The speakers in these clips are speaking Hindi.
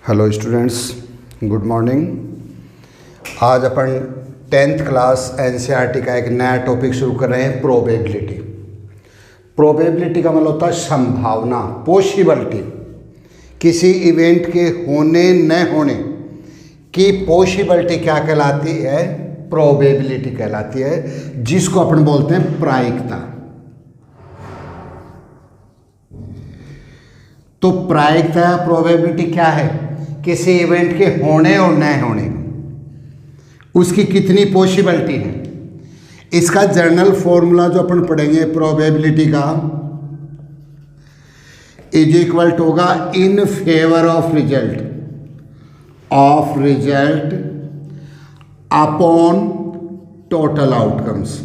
Hello students, good morning. आज अपन 10th क्लास एनसीईआरटी का एक नया टॉपिक शुरू कर रहे हैं, प्रोबेबिलिटी। प्रोबेबिलिटी का मतलब होता है संभावना, पॉसिबिलिटी। किसी इवेंट के होने न होने की पॉसिबिलिटी क्या कहलाती है? प्रोबेबिलिटी कहलाती है, जिसको अपन बोलते हैं प्रायिकता। तो प्रायिकता या प्रोबेबिलिटी क्या है? किसी इवेंट के होने और न होने उसकी कितनी पॉसिबिलिटी है। इसका जनरल फॉर्मूला जो अपन पढ़ेंगे प्रोबेबिलिटी का, इज इक्वल टू होगा इन favour of result upon total outcomes.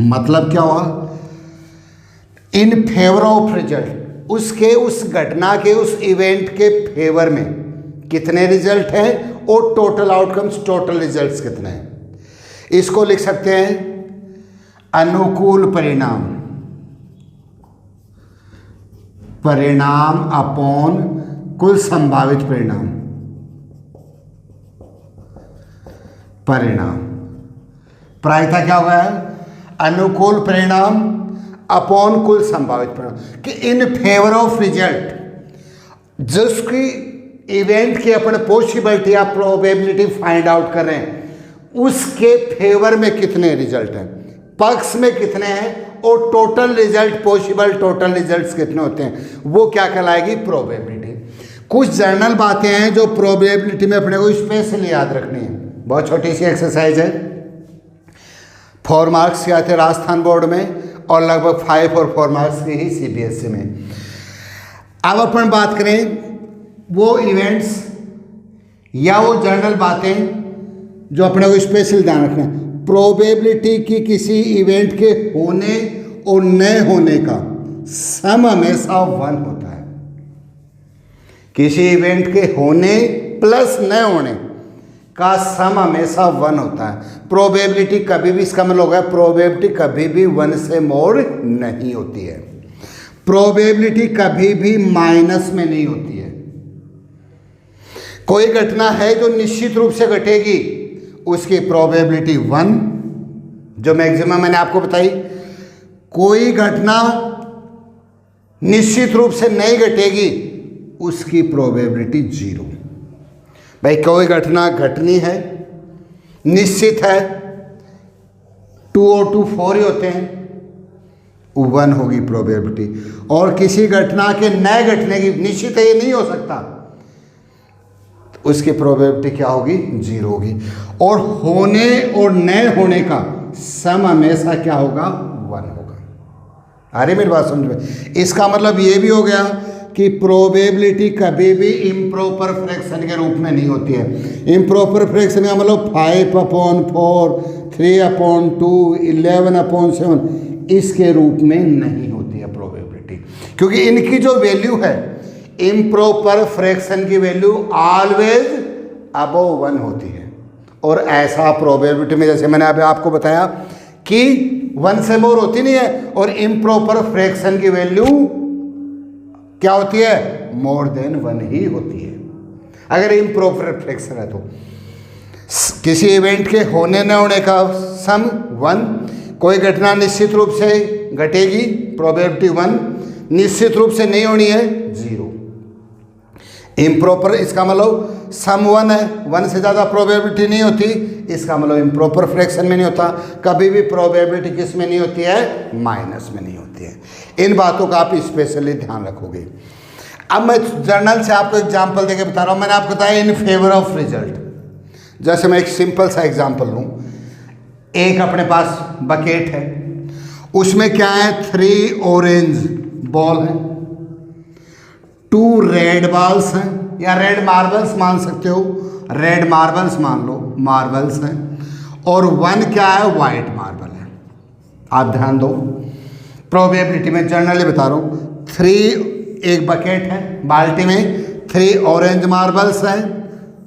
मतलब क्या हुआ? इन फेवर ऑफ रिजल्ट, उसके उस घटना के उस इवेंट के फेवर में कितने रिजल्ट हैं और टोटल आउटकम्स, टोटल रिजल्ट्स कितने हैं। इसको लिख सकते हैं अनुकूल परिणाम अपॉन कुल संभावित परिणाम। प्रायिकता क्या हुआ है? अनुकूल परिणाम अपॉन कुल संभावित परिणाम कि इन फेवर ऑफ रिजल्ट, जिसकी इवेंट की अपन पॉसिबिलिटी या प्रोबेबिलिटी फाइंड आउट कर रहे हैं, उसके फेवर में कितने रिजल्ट हैं, पक्ष में कितने हैं और total result, possible total results कितने होते हैं, वो क्या कहलाएगी? प्रोबेबिलिटी। कुछ जनरल बातें हैं जो प्रोबेबिलिटी में अपने को स्पेशली याद रखनी है। बहुत छोटी सी एक्सरसाइज है, 4 मार्क्स के आते राजस्थान बोर्ड में और लगभग 5 और 4 मार्क्स की ही सीबीएसई में। अब अपन बात करें वो इवेंट्स या वो जनरल बातें जो अपने को स्पेशल ध्यान रखना है। प्रोबेबिलिटी की किसी इवेंट के होने और न होने का सम हमेशा 1 होता है। किसी इवेंट के होने प्लस न होने का सम हमेशा 1 होता है। प्रोबेबिलिटी कभी भी, इसका मतलब होगा प्रोबेबिलिटी कभी भी 1 से मोर नहीं होती है। प्रोबेबिलिटी कभी भी माइनस में नहीं होती है। कोई घटना है जो निश्चित रूप से घटेगी, उसकी प्रोबेबिलिटी 1, जो मैक्सिमम मैंने आपको बताई। कोई घटना निश्चित रूप से नहीं घटेगी, उसकी प्रोबेबिलिटी 0। भाई कोई घटना घटनी है, निश्चित है, 2 और 2 4 ही होते हैं, 1 होगी प्रोबेबिलिटी। और किसी घटना के न घटने की, निश्चित है ये नहीं हो सकता, उसकी प्रोबेबिलिटी क्या होगी? 0 होगी। और होने और न होने का सम हमेशा क्या होगा? 1 होगा। अरे मेरी बात समझ में? इसका मतलब ये भी हो गया कि प्रोबेबिलिटी कभी भी इम्प्रॉपर फ्रैक्शन के रूप में नहीं होती है। इम्प्रॉपर फ्रैक्शन का मतलब 5/4, 3/2, 11/7, इसके रूप में नहीं होती है प्रोबेबिलिटी, क्योंकि इनकी जो वैल्यू है, इम्प्रॉपर फ्रैक्शन की वैल्यू ऑलवेज अबव 1 होती है। और ऐसा प्रोबेबिलिटी में, जैसे मैंने अभी आपको बताया कि 1 से मोर होती नहीं है, और इम्प्रॉपर फ्रैक्शन की वैल्यू क्या होती है? मोर देन 1 ही होती है, अगर इम्प्रॉपर फ्रैक्शन है तो। किसी इवेंट के होने न होने का सम 1, कोई घटना निश्चित रूप से घटेगी, प्रोबेबिलिटी 1, निश्चित रूप से नहीं होनी है 0। इम्प्रॉपर, इसका मतलब सम 1 है, 1 से ज़्यादा प्रोबेबिलिटी नहीं होती, इसका मतलब इम्प्रॉपर फ्रैक्शन में नहीं होता। कभी भी प्रोबेबिलिटी किस में नहीं होती है? माइनस में नहीं होती है। इन बातों का आप स्पेशली ध्यान रखोगे। अब मैं जर्नल से आपको एग्जांपल देके बता रहा हूँ। मैंने आपको बताया इन फेवर ऑफ रिजल्ट। जैसे मैं एक सिंपल सा एग्जांपल लूँ, एक अपने पास बकेट है, उसमें क्या है? 3 ऑरेंज बॉल है, 2 रेड बॉल्स हैं, या रेड मार्बल्स मान सकते हो, रेड मार्बल्स मान लो, मार्बल्स हैं, और 1 क्या है? वाइट मार्बल है। आप ध्यान दो, प्रोबेबिलिटी में जनरली बता रहा हूँ, 3, एक बकेट है, बाल्टी में 3 ऑरेंज मार्बल्स हैं,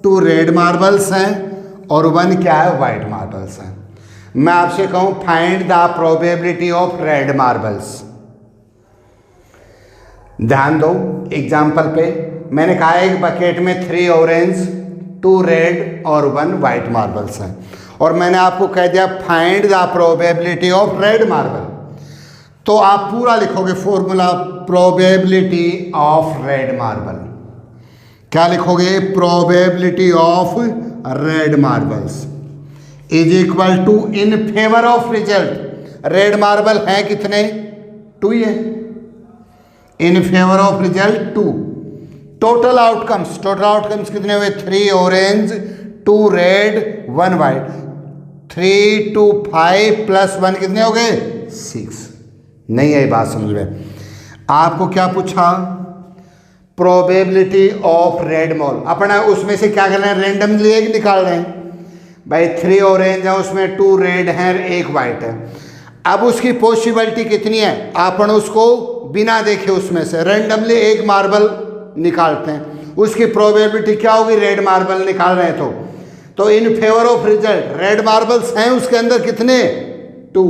2 रेड मार्बल्स हैं, और 1 क्या है? वाइट मार्बल्स हैं। मैं आपसे कहूँ find the probability of red marbles. ध्यान दो एग्जाम्पल पे, मैंने कहा एक बकेट में 3 ऑरेंज 2 रेड और 1 वाइट मार्बल्स हैं, और मैंने आपको कह दिया find the probability of red marble. तो आप पूरा लिखोगे formula, probability of red marble. क्या लिखोगे? Probability of red marbles is equal to in favour of result. Red marble हैं कितने? 2 ही है। In favour of result 2। Total outcomes कितने हुए? 3 ऑरेंज 2 रेड 1 वाइट। 3 2 5 प्लस 1 कितने हो गए? 6। नहीं आई बात समझ में? आपको क्या पूछा? Probability of red mall. अपना उसमें से क्या कर रहे हैं? रेंडमली एक निकाल रहे हैं भाई। 3 ऑरेंज है, उसमें 2 रेड हैं, 1 वाइट है। अब उसकी पॉसिबिलिटी कितनी है? अपन उसको बिना देखे उसमें से रेंडमली एक मार्बल निकालते हैं, उसकी प्रोबेबिलिटी क्या होगी? रेड मार्बल निकाल रहे हैं तो इन favour of result red marbles हैं उसके अंदर कितने? 2।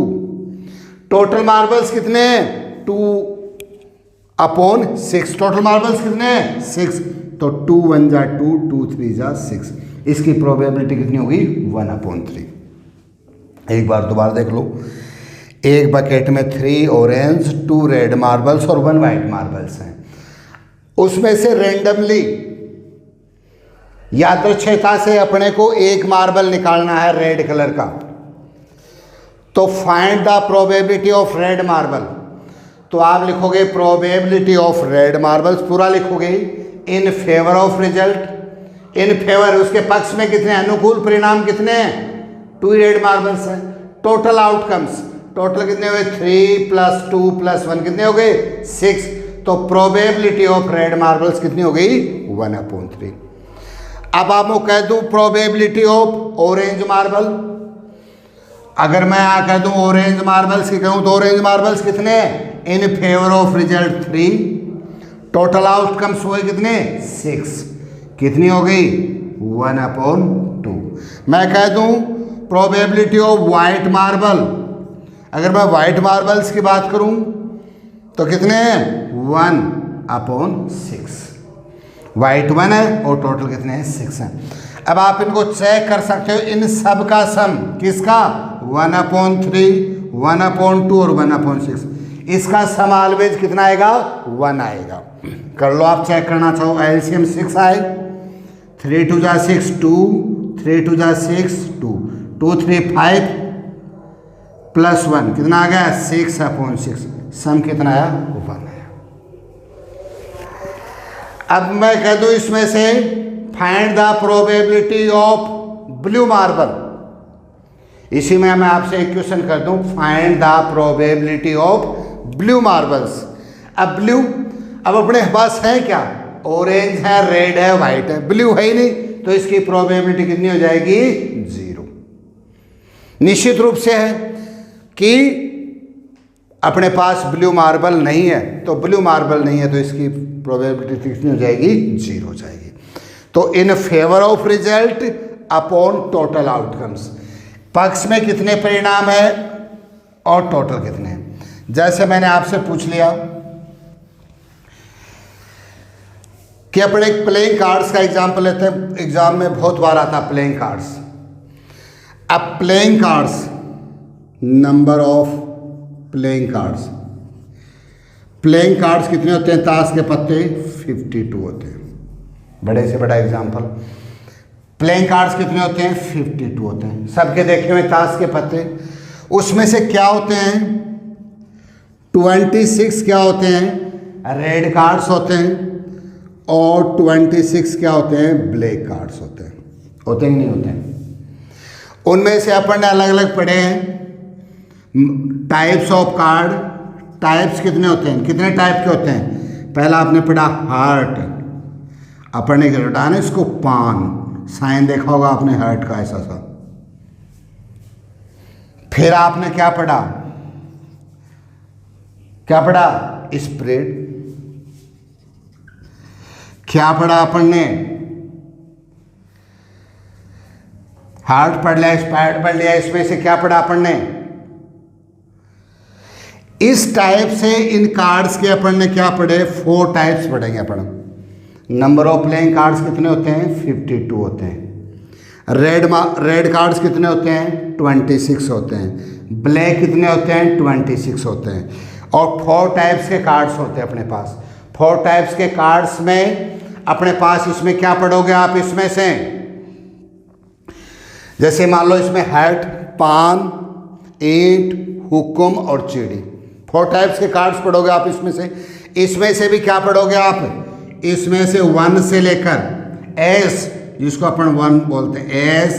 टोटल मार्बल्स कितने हैं? 2/6। टोटल मार्बल्स कितने हैं? 6। तो 2 1 जा 2 2 3 जा 6। इसकी प्रोबेबिलिटी कितनी होगी? 1/3। एक बार दोबारा देख लो। एक बकेट में 3 ऑरेंज 2 रेड मार्बल्स और 1 वाइट मार्बल्स हैं, उसमें से रेंडमली यादृच्छिकता से अपने को एक मार्बल निकालना है रेड कलर का। तो find the probability of red marble. तो आप लिखोगे प्रोबेबिलिटी ऑफ रेड मार्बल्स, पूरा लिखोगे इन favour of result. In favour उसके पक्ष में कितने? अनुकूल परिणाम कितने हैं? 2 रेड मार्बल्स हैं। टोटल आउटकम्स, टोटल कितने हुए? 3 + 2 + 1 कितने हो गए? 6। तो प्रोबेबिलिटी ऑफ रेड मार्बल्स कितनी हो गई? 1/3। अब आपको कह दूं प्रोबेबिलिटी ऑफ ऑरेंज मार्बल। अगर मैं यहाँ कह दूं ऑरेंज मार्बल्स की कहूँ तो ऑरेंज मार्बल्स कितने? इन favour of result 3। Total outcomes हुए कितने? 6। कितनी हो गई? 1/2। मैं कह दूं प्रोबेबिलिटी ऑफ वाइट मार्बल। अगर मैं वाइट मार्बल्स की बात करूं तो कितने हैं? 1/6। वाइट 1 है और टोटल कितने हैं? 6 हैं। अब आप इनको चेक कर सकते हो, इन सब का सम किसका? 1/3 1/2 और 1/6। इसका सम ऑलवेज कितना आएगा? 1 आएगा। कर लो आप, चेक करना चाहो। एलसीएम 6 आए। 3 2 जा 6 2 3 2 जा 6 2 2 3 5 प्लस 1 कितना आ गया? 6/6। सम कितना आया? 1 आया। अब मैं कह दूं इसमें से find the probability of blue marble. इसी में मैं आपसे एक क्वेश्चन कर दूं, find the probability of blue marbles. अब ब्लू, अब अपने पास है क्या? ऑरेंज है, रेड है, वाइट है, ब्लू है ही नहीं, तो इसकी प्रोबेबिलिटी कितनी हो जाएगी? 0। निश्चित रूप से है कि अपने पास ब्लू मार्बल नहीं है, तो ब्लू मार्बल नहीं है तो इसकी प्रोबेबिलिटी कितनी हो जाएगी? 0 हो जाएगी। तो इन favour of result upon total outcomes, पक्ष में कितने परिणाम है और टोटल कितने हैं। जैसे मैंने आपसे पूछ लिया कि अपने एक प्लेइंग कार्ड्स का एग्जाम्पल लेते हैं, एग्जाम में बहुत बार आता है प्लेइंग कार्ड्स। अब playing cards, number of playing cards, playing cards कितने होते हैं? ताश के पत्ते 52 होते हैं। बड़े से बड़ा एग्जाम्पल, प्लेइंग कार्ड्स कितने होते हैं? 52 होते हैं। सबके देखे हुए ताश के पत्ते, उसमें से क्या होते हैं? 26 क्या होते हैं? रेड कार्ड्स होते हैं, और 26 क्या होते हैं? ब्लैक कार्ड्स होते हैं। होते ही नहीं होते हैं। उनमें से अपन ने अलग अलग पढ़े हैं टाइप्स ऑफ कार्ड। टाइप्स कितने होते हैं? कितने टाइप के होते हैं? पहला आपने पढ़ा हार्ट, अपन ने क्या ना इसको पान, साइन देखा होगा आपने हार्ट का ऐसा सा। फिर आपने क्या पढ़ा? क्या पढ़ा? स्प्रेड। क्या पढ़ा अपन ने? हार्ट पढ़ लिया, स्पाइड पढ़ लिया। इसमें से क्या पढ़ा अपन ने? इस टाइप से इन कार्ड्स के अपन ने क्या पढ़े, 4 टाइप्स पढ़ेंगे अपन। नंबर ऑफ प्लेइंग कार्ड्स कितने होते हैं, 52 होते हैं। रेड कार्ड्स कितने होते हैं, 26 होते हैं। ब्लैक कितने होते हैं, 26 होते हैं। और 4 टाइप्स के कार्ड्स होते हैं अपने पास। 4 टाइप्स के कार्ड्स में अपने पास इसमें क्या पढ़ोगे आप, इसमें से जैसे मान लो इसमें हैट, पान, ईंट, हुक्म और चिड़ी, 4 टाइप्स के कार्ड्स पढ़ोगे आप इसमें से भी क्या पढ़ोगे आप, इसमें से 1 से लेकर एस, जिसको अपन 1 बोलते हैं एस,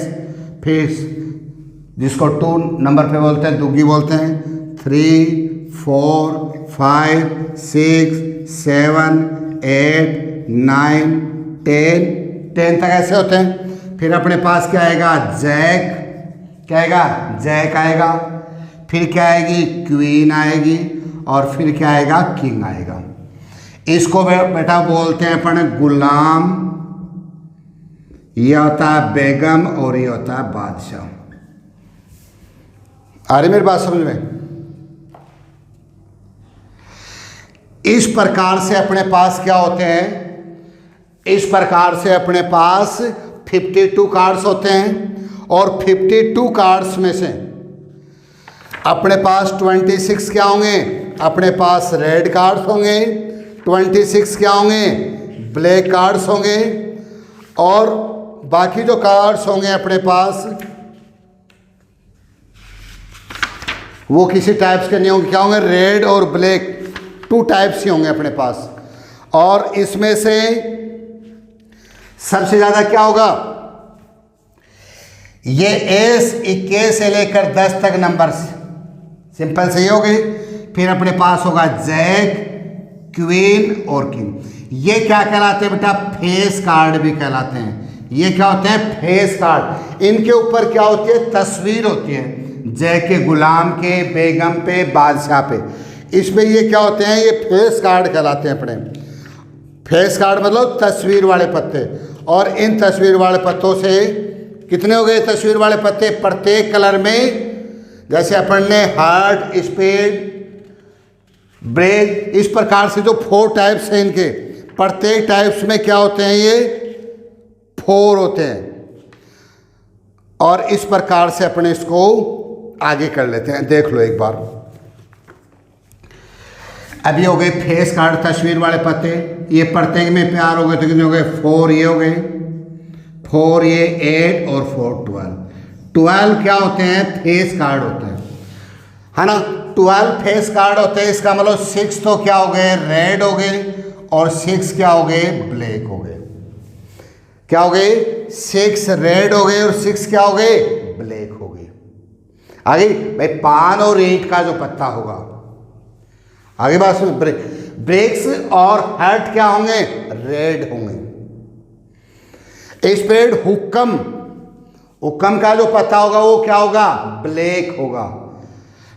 फिर जिसको 2 नंबर पे बोलते हैं दुग्गी बोलते हैं, 3, 4, 5, 6, 7, 8, 9, 10 तक ऐसे होते हैं। फिर अपने पास क्या आएगा, जैक, क्या आएगा, जैक आएगा। फिर क्या आएगी, क्वीन आएगी। और फिर क्या आएगा, किंग आएगा। इसको बेटा बोलते हैं अपन गुलाम, ये होता है बेगम और ये होता है बादशाह। आ रही मेरी बात समझ में? इस प्रकार से अपने पास क्या होते हैं, इस प्रकार से अपने पास 52 कार्ड्स होते हैं। और 52 कार्ड्स में से अपने पास 26 क्या होंगे, अपने पास रेड कार्ड्स होंगे, 26 क्या होंगे, ब्लैक कार्ड्स होंगे। और बाकी जो कार्ड्स होंगे अपने पास वो किसी टाइप्स के नहीं होंगे, क्या होंगे, रेड और ब्लैक, 2 टाइप्स ही होंगे अपने पास। और इसमें से सबसे ज़्यादा क्या होगा, ये एस 21 से लेकर 10 तक नंबर, सिंपल से ये हो गई। फिर अपने पास होगा जैक, क्वीन और किंग। ये क्या कहलाते हैं बेटा, फेस कार्ड भी कहलाते हैं। ये क्या होते हैं, फेस कार्ड। इनके ऊपर क्या होती है, तस्वीर होती है, जैक के, गुलाम के, बेगम पे, बादशाह पे। इसमें ये क्या होते हैं, ये फेस कार्ड कहलाते हैं अपने। फेस कार्ड मतलब तस्वीर वाले पत्ते। और इन तस्वीर वाले पत्तों से कितने हो गए तस्वीर वाले पत्ते, प्रत्येक कलर में, जैसे अपन ने हार्ट, स्पेड, ब्रेक, इस प्रकार से जो 4 टाइप्स हैं इनके, प्रत्येक टाइप्स में क्या होते हैं, ये 4 होते हैं। और इस प्रकार से अपने इसको आगे कर लेते हैं। देख लो एक बार, अभी हो गए फेस कार्ड, तस्वीर वाले पत्ते। ये प्रत्येक में प्यार हो गए तो कितने हो गए, 4 ये हो गए, 4 ये 8 और 4 12। 12 क्या होते हैं, फेस कार्ड होते हैं, है ना। 12 फेस कार्ड होते हैं। इसका मतलब 6 तो क्या हो गए, रेड हो गए, और 6 क्या हो गए, ब्लैक हो गए। क्या हो गए, 6 रेड हो गए और 6 क्या हो गए, ब्लैक हो गए। आगे भाई पान और ईंट का जो पत्ता होगा, आगे बात सुन, ब्रेक्स और हर्ट क्या होंगे, रेड होंगे। स्प्रेड, हुक्म, हुक्म का जो पत्ता होगा वो क्या होगा, ब्लैक होगा,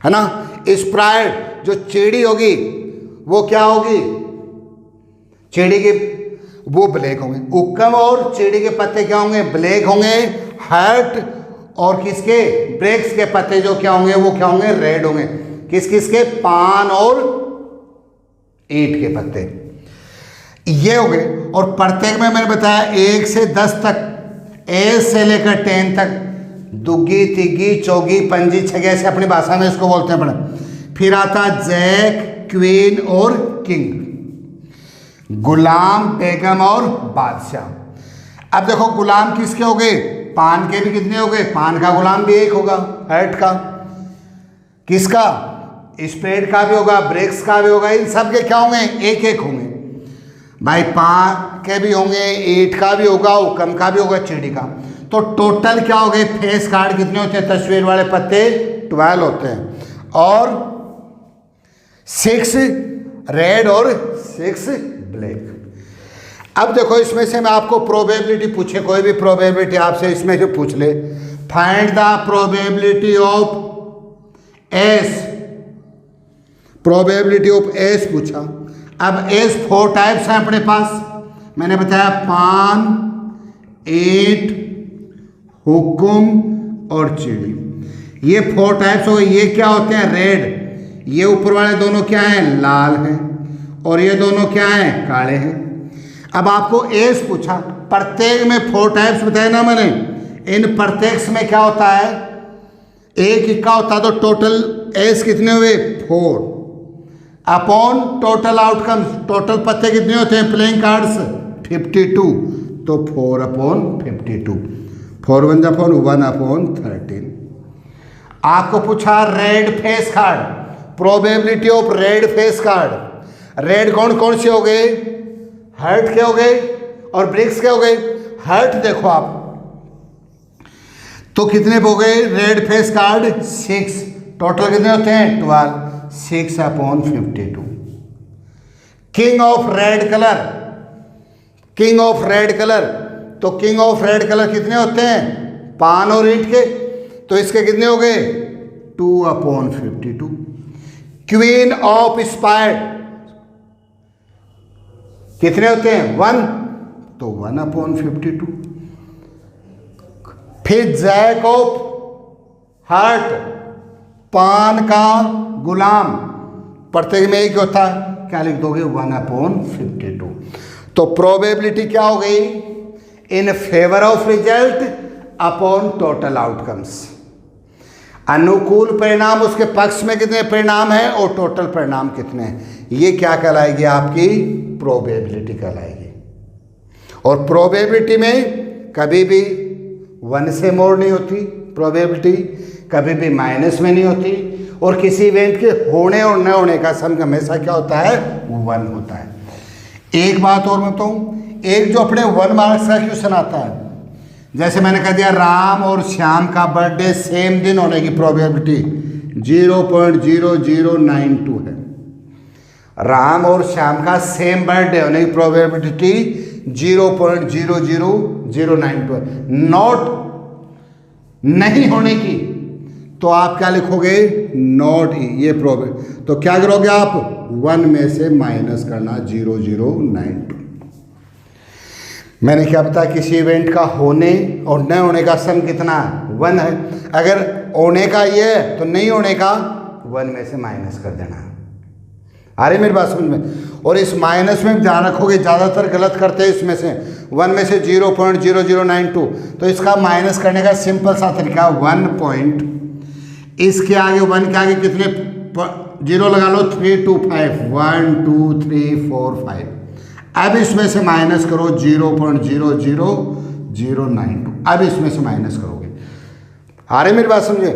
है ना। स्प्राइड जो चीड़ी होगी वो क्या होगी, चीड़ी के, वो ब्लैक होंगे। हुक्म और चीड़ी के पत्ते क्या होंगे, ब्लैक होंगे। हर्ट और किसके, ब्रेक्स के पत्ते जो क्या होंगे, वो क्या होंगे, रेड होंगे। किस किस के, पान और ईंट के पत्ते, ये हो गए। और प्रत्येक में मैंने बताया 1 से 10 तक, एस से लेकर 10 तक, दुग्गी, तिग्गी, चौगी, पंजी, छगी, ऐसे अपनी भाषा में इसको बोलते हैं अपने। फिर आता जैक, क्वीन और किंग, गुलाम, बेगम और बादशाह। अब देखो गुलाम किसके हो गए, पान के भी कितने हो गए, पान का गुलाम भी एक होगा, हर्ट का, किसका, स्प्रेड का भी होगा, ब्रेक्स का भी होगा। इन सब के क्या होंगे, एक एक होंगे भाई। पान के भी होंगे, ईंट का भी होगा, हुक्म का भी होगा, चिड़ी का। तो टोटल क्या हो गए, फेस कार्ड कितने होते हैं, तस्वीर वाले पत्ते 12 होते हैं। और 6 रेड और 6 ब्लैक। अब देखो इसमें से मैं आपको प्रोबेबिलिटी पूछे, कोई भी प्रोबेबिलिटी आपसे इसमें से पूछ ले, find the probability of S, probability of S पूछा। अब एस 4 टाइप्स हैं अपने पास, मैंने बताया पान, ईंट, हुक्म और चिड़ी, ये 4 टाइप्स हो गए। ये क्या होते हैं, रेड, ये ऊपर वाले दोनों क्या हैं, लाल हैं, और ये दोनों क्या हैं, काले हैं। अब आपको एज पूछा, प्रत्येक में 4 टाइप्स बताए ना मैंने, इन प्रत्येक में क्या होता है, एक इक्का होता है, तो टोटल एज कितने हुए, 4 अपॉन टोटल आउटकम्स, टोटल पत्ते कितने होते हैं प्लेइंग कार्ड्स, 52, तो 4 अपॉन 52, 4 1 अपॉन 1 अपॉन 13। आपको पूछा red face card, probability of red face card. Red कौन कौन से हो गए, हर्ट के हो गए और ब्रिक्स के हो गए। हर्ट देखो आप, तो कितने हो गए रेड फेस कार्ड, 6, टोटल कितने होते हैं 12, 6 upon 52। King of red colour, king of red colour, तो किंग ऑफ रेड कलर कितने होते हैं, पान और ईंट के, तो इसके कितने हो गए 2 अपॉन 52। क्वीन ऑफ स्पायर कितने होते हैं 1, तो 1 अपॉन 52। फिर जैक ऑफ हार्ट, पान का गुलाम, प्रत्येक में एक होता है, क्या लिख दोगे 1 अपॉन 52। तो प्रोबेबिलिटी क्या हो गई, इन favour of result upon total outcomes. अनुकूल परिणाम उसके पक्ष में कितने परिणाम हैं और टोटल परिणाम कितने हैं, ये क्या कहलाएगी, आपकी प्रोबेबिलिटी कहलाएगी। और प्रोबेबिलिटी में कभी भी 1 से मोर नहीं होती, प्रोबेबिलिटी कभी भी माइनस में नहीं होती, और किसी इवेंट के होने और न होने का सम हमेशा क्या होता है, 1 होता है। एक बात और बताऊं, एक जो अपने 1 मार्क्स का क्वेश्चन आता है, जैसे मैंने कह दिया राम और श्याम का बर्थडे सेम दिन होने की प्रोबेबिलिटी 0.0092 है। राम और श्याम का सेम बर्थडे होने की प्रोबेबिलिटी 0.00092 है। नॉट नहीं होने की तो आप क्या लिखोगे, नॉट, ये प्रोबेबिलिटी, तो क्या करोगे आप 1 में से माइनस करना 0092। मैंने क्या बताया, किसी इवेंट का होने और न होने का सम कितना है, 1 है। अगर होने का ये है तो नहीं होने का 1 में से माइनस कर देना। आ रही मेरी बात समझ में। और इस माइनस में ध्यान रखोगे, ज़्यादातर गलत करते हैं इसमें से, 1 में से 0.0092, तो इसका माइनस करने का सिंपल सा तरीका 1 पॉइंट, इसके आगे 1 के आगे कितने 0 लगा लो, 3 2 5, 1 2 3 4 5। अब इसमें से माइनस करो 0.00092, अब इसमें से माइनस करोगे। आ रही मेरी बात समझे।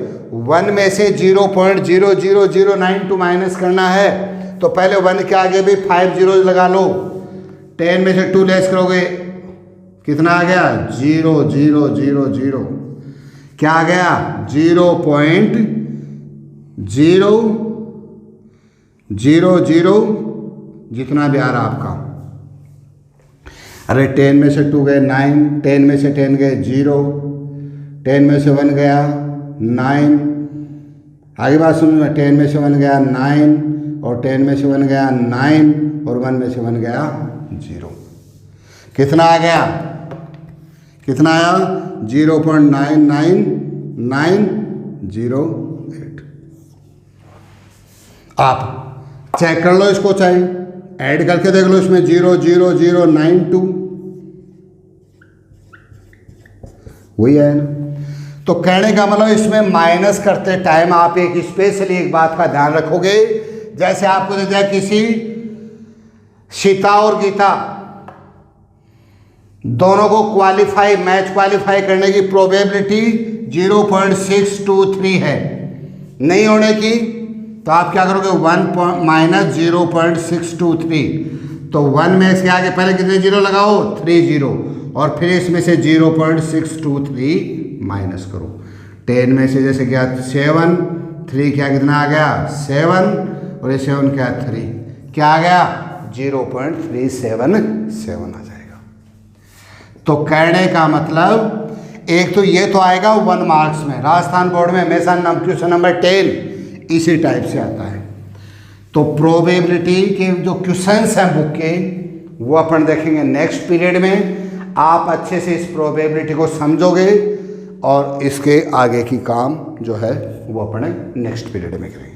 1 में से 0.00092 माइनस करना है, तो पहले 1 के आगे भी 5 zeros लगा लो, 10 में से 2 लेस करोगे, कितना आ गया 0.000, क्या आ गया 0.000, जितना भी आ रहा आपका। अरे 10 में से 2 गए 9, 10 में से 10 गए 0, 10 में से 1 गया 9, आगे बात सुनो, 10 में से 1 गया 9, और 10 में से 1 गया 9, और 1 में से 1 गया 0। कितना आ गया, कितना आया 0.99908। आप चेक कर लो इसको, चाहे ऐड करके देख लो, इसमें 0.0092 वही है ना। तो कहने का मतलब इसमें माइनस करते टाइम आप एक स्पेशली एक बात का ध्यान रखोगे, जैसे आपको दे दिया किसी सीता और गीता दोनों को क्वालिफाई, मैच क्वालिफाई करने की प्रोबेबिलिटी 0.623 है, नहीं होने की तो आप क्या करोगे 1 माइनस 0.623, तो 1 में इसके आगे पहले कितने 0 लगाओ 3 0, और फिर इसमें से 0.623 माइनस करो। 10 में से जैसे क्या 7, 3 क्या कितना आ गया 7, और ये 7 क्या 3, क्या आ गया 0.377 आ जाएगा। तो कहने का मतलब एक तो ये तो आएगा 1 मार्क्स में, राजस्थान बोर्ड में हमेशा क्वेश्चन नंबर 10 इसी टाइप से आता है। तो प्रोबेबिलिटी के जो क्वेश्चंस हैं बुक के वो अपन देखेंगे नेक्स्ट पीरियड में। आप अच्छे से इस प्रोबेबिलिटी को समझोगे और इसके आगे की काम जो है वो अपने नेक्स्ट पीरियड में करेंगे।